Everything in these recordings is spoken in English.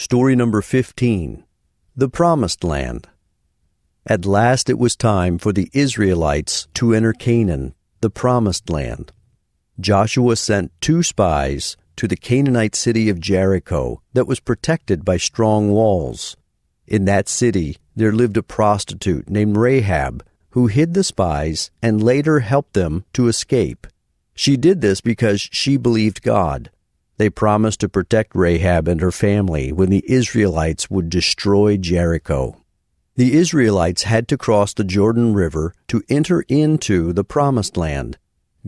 Story number 15, The Promised Land. At last it was time for the Israelites to enter Canaan, the Promised Land. Joshua sent 2 spies to the Canaanite city of Jericho that was protected by strong walls. In that city there lived a prostitute named Rahab, who hid the spies and later helped them to escape. She did this because she believed God. They promised to protect Rahab and her family when the Israelites would destroy Jericho. The Israelites had to cross the Jordan River to enter into the Promised Land.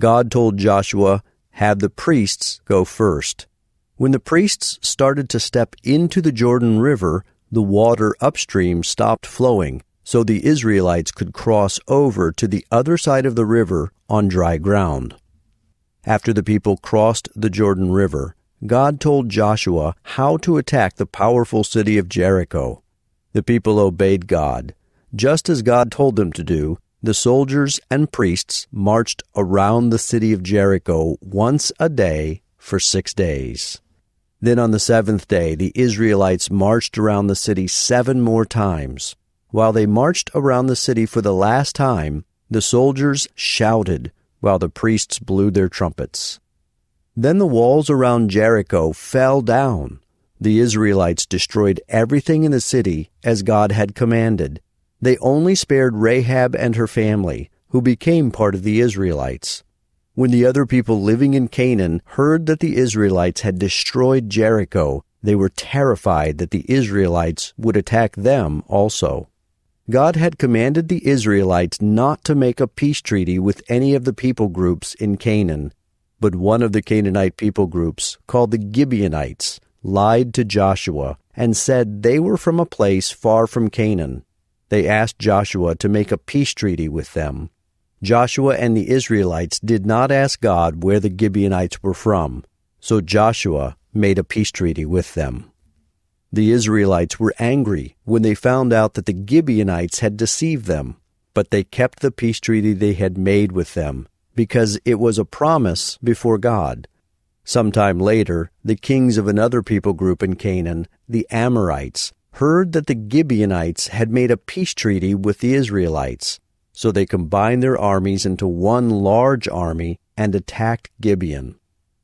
God told Joshua, "Have the priests go first." When the priests started to step into the Jordan River, the water upstream stopped flowing, so the Israelites could cross over to the other side of the river on dry ground. After the people crossed the Jordan River, God told Joshua how to attack the powerful city of Jericho. The people obeyed God. Just as God told them to do, the soldiers and priests marched around the city of Jericho once a day for 6 days. Then on the 7th day, the Israelites marched around the city 7 more times. While they marched around the city for the last time, the soldiers shouted while the priests blew their trumpets. Then the walls around Jericho fell down. The Israelites destroyed everything in the city as God had commanded. They only spared Rahab and her family, who became part of the Israelites. When the other people living in Canaan heard that the Israelites had destroyed Jericho, they were terrified that the Israelites would attack them also. God had commanded the Israelites not to make a peace treaty with any of the people groups in Canaan. But one of the Canaanite people groups, called the Gibeonites, lied to Joshua and said they were from a place far from Canaan. They asked Joshua to make a peace treaty with them. Joshua and the Israelites did not ask God where the Gibeonites were from, so Joshua made a peace treaty with them. The Israelites were angry when they found out that the Gibeonites had deceived them, but they kept the peace treaty they had made with them, because it was a promise before God. Sometime later, the kings of another people group in Canaan, the Amorites, heard that the Gibeonites had made a peace treaty with the Israelites. So they combined their armies into one large army and attacked Gibeon.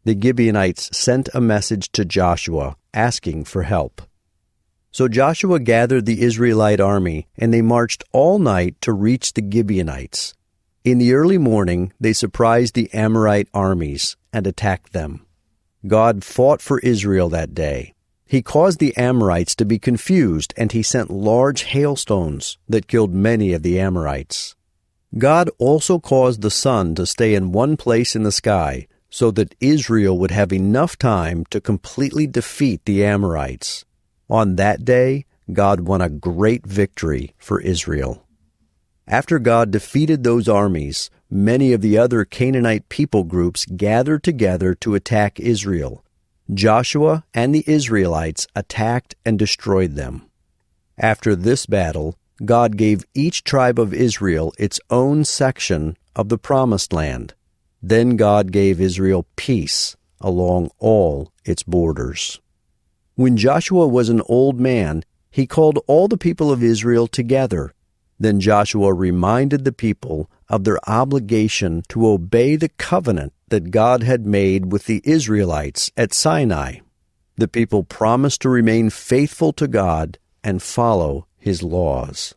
The Gibeonites sent a message to Joshua asking for help. So Joshua gathered the Israelite army, and they marched all night to reach the Gibeonites. In the early morning, they surprised the Amorite armies and attacked them. God fought for Israel that day. He caused the Amorites to be confused, and he sent large hailstones that killed many of the Amorites. God also caused the sun to stay in one place in the sky, so that Israel would have enough time to completely defeat the Amorites. On that day, God won a great victory for Israel. After God defeated those armies, many of the other Canaanite people groups gathered together to attack Israel. Joshua and the Israelites attacked and destroyed them. After this battle, God gave each tribe of Israel its own section of the Promised Land. Then God gave Israel peace along all its borders. When Joshua was an old man, he called all the people of Israel together. Then Joshua reminded the people of their obligation to obey the covenant that God had made with the Israelites at Sinai. The people promised to remain faithful to God and follow His laws.